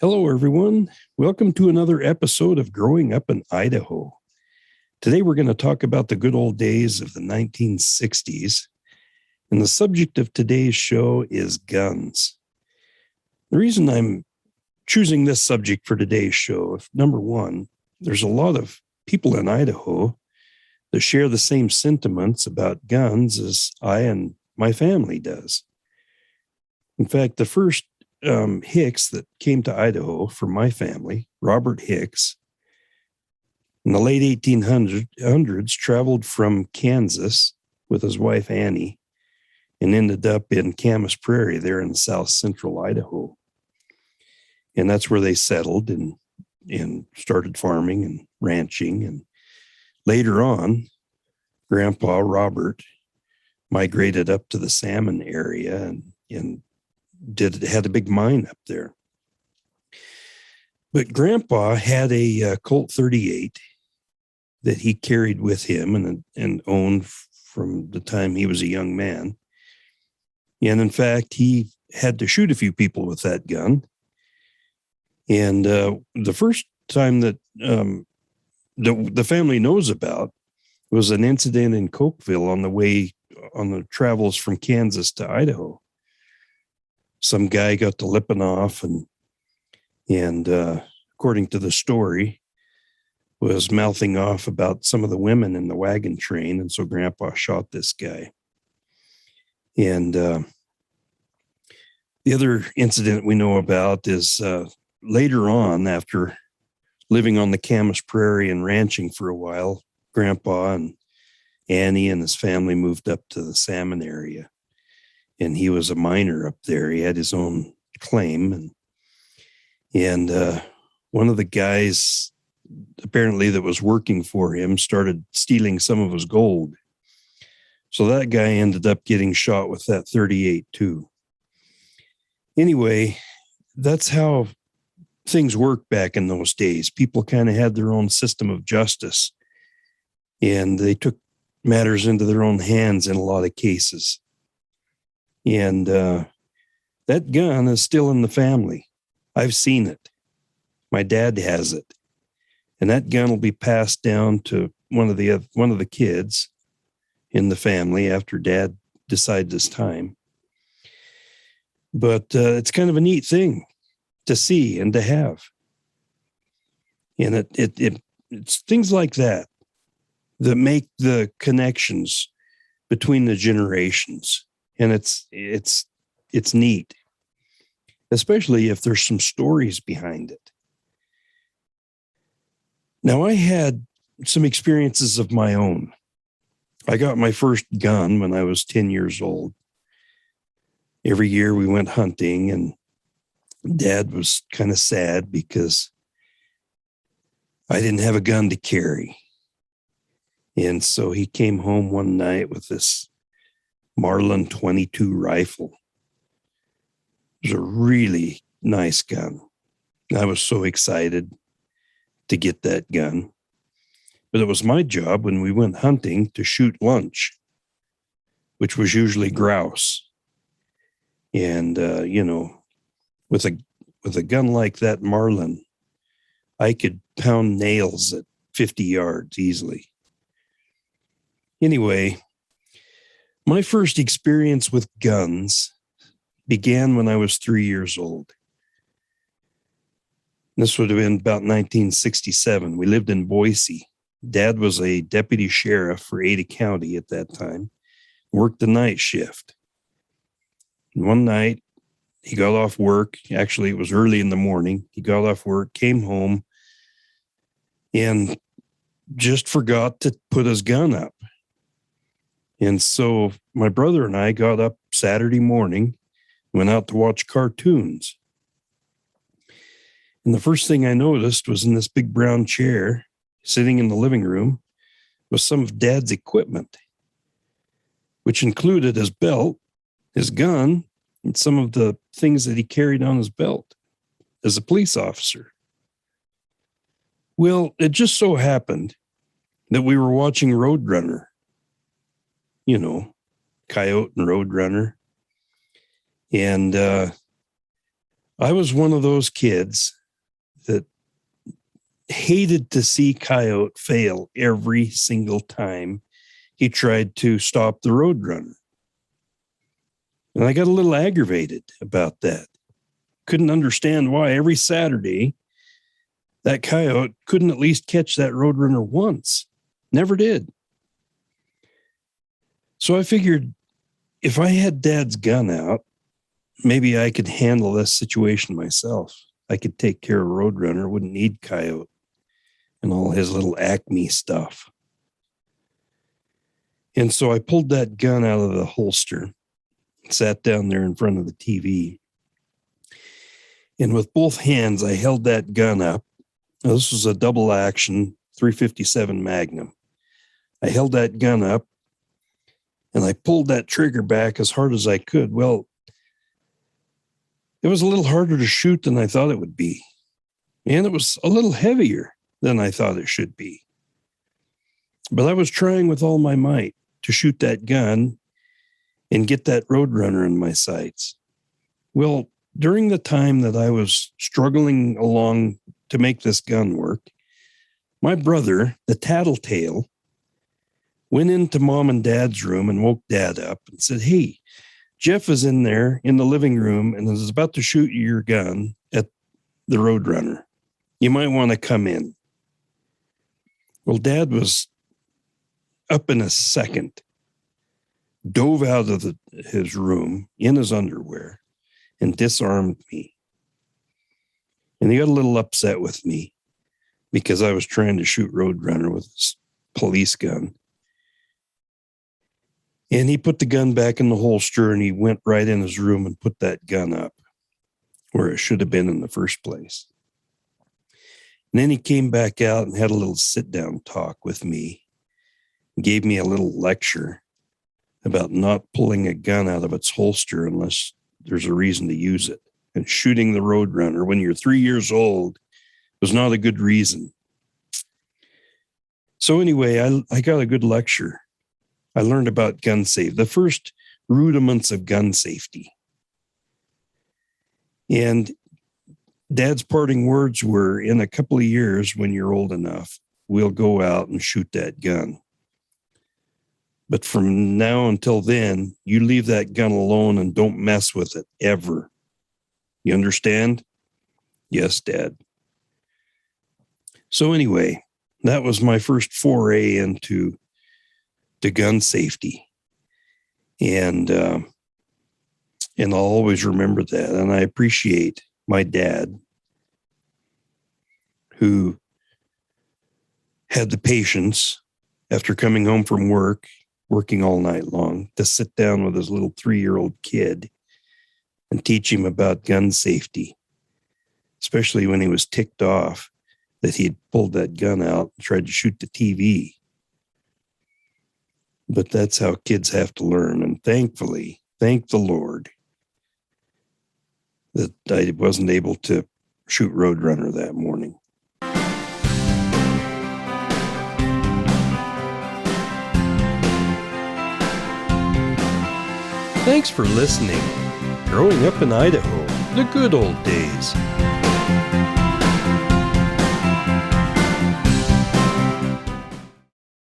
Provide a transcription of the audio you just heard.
Hello, everyone. Welcome to another episode of Growing Up in Idaho. Today, we're going to talk about the good old days of the 1960s. And the subject of today's show is guns. The reason I'm choosing this subject for today's show, number one, there's a lot of people in Idaho that share the same sentiments about guns as I and my family does. In fact, the first Hicks that came to Idaho from my family, Robert Hicks, in the late 1800s, traveled from Kansas with his wife Annie and ended up in Camas Prairie there in south central Idaho. And that's where they settled and started farming and ranching. And later on, Grandpa Robert migrated up to the Salmon area and had a big mine up there. But Grandpa had a Colt 38 that he carried with him and owned from the time he was a young man. And in fact, he had to shoot a few people with that gun. And the first time that the family knows about was an incident in Cokeville on the travels from Kansas to Idaho. Some guy got to lipping off and according to the story, was mouthing off about some of the women in the wagon train. And so Grandpa shot this guy. And the other incident we know about is later on, after living on the Camas Prairie and ranching for a while, Grandpa and Annie and his family moved up to the Salmon area. And he was a miner up there. He had his own claim. And one of the guys, apparently that was working for him, started stealing some of his gold. So that guy ended up getting shot with that 38 too. Anyway, that's how things worked back in those days. People kind of had their own system of justice, and they took matters into their own hands in a lot of cases. And that gun is still in the family. I've seen it. My dad has it. And that gun will be passed down to one of the kids in the family after Dad decides it's time. But it's kind of a neat thing to see and to have. And it's things like that make the connections between the generations. And it's neat, especially if there's some stories behind it. Now, I had some experiences of my own. I got my first gun when I was 10 years old. Every year we went hunting, and Dad was kind of sad because I didn't have a gun to carry. And so he came home one night with this Marlin 22 rifle. It was a really nice gun. I was so excited to get that gun. But it was my job when we went hunting to shoot lunch, which was usually grouse. And, with a gun like that Marlin, I could pound nails at 50 yards easily. Anyway, my first experience with guns began when I was 3 years old. This would have been about 1967. We lived in Boise. Dad was a deputy sheriff for Ada County at that time, worked the night shift. And one night, he got off work. Actually, it was early in the morning. He got off work, came home, and just forgot to put his gun up. And so my brother and I got up Saturday morning, went out to watch cartoons. And the first thing I noticed was in this big brown chair sitting in the living room was some of Dad's equipment, which included his belt, his gun, and some of the things that he carried on his belt as a police officer. Well, it just so happened that we were watching Roadrunner. You know, Coyote and Roadrunner. And I was one of those kids that hated to see Coyote fail every single time he tried to stop the Roadrunner. And I got a little aggravated about that. Couldn't understand why every Saturday that Coyote couldn't at least catch that Roadrunner once. Never did. So I figured if I had Dad's gun out, maybe I could handle this situation myself. I could take care of Roadrunner, wouldn't need Coyote and all his little Acme stuff. And so I pulled that gun out of the holster, sat down there in front of the TV, and with both hands, I held that gun up. Now, this was a double action 357 Magnum. I held that gun up and I pulled that trigger back as hard as I could. Well, it was a little harder to shoot than I thought it would be. And it was a little heavier than I thought it should be. But I was trying with all my might to shoot that gun and get that Roadrunner in my sights. Well, during the time that I was struggling along to make this gun work, my brother, the tattletale, went into Mom and Dad's room and woke Dad up and said, "Hey, Jeff is in there in the living room and is about to shoot your gun at the Roadrunner. You might want to come in." Well, Dad was up in a second, dove out of his room in his underwear and disarmed me. And he got a little upset with me because I was trying to shoot Roadrunner with his police gun. And he put the gun back in the holster and he went right in his room and put that gun up where it should have been in the first place. And then he came back out and had a little sit-down talk with me, gave me a little lecture about not pulling a gun out of its holster unless there's a reason to use it. And shooting the Roadrunner when you're 3 years old was not a good reason. So anyway, I got a good lecture. I learned about gun safety, the first rudiments of gun safety. And Dad's parting words were, in a couple of years, when you're old enough, we'll go out and shoot that gun. But from now until then, you leave that gun alone and don't mess with it ever. You understand? Yes, Dad. So anyway, that was my first foray into gun safety. And I'll always remember that. And I appreciate my dad, who had the patience after coming home from work, working all night long, to sit down with his little 3-year-old kid and teach him about gun safety, especially when he was ticked off that he had pulled that gun out and tried to shoot the TV. But that's how kids have to learn. And thankfully, thank the Lord that I wasn't able to shoot Roadrunner that morning. Thanks for listening. Growing up in Idaho, the good old days.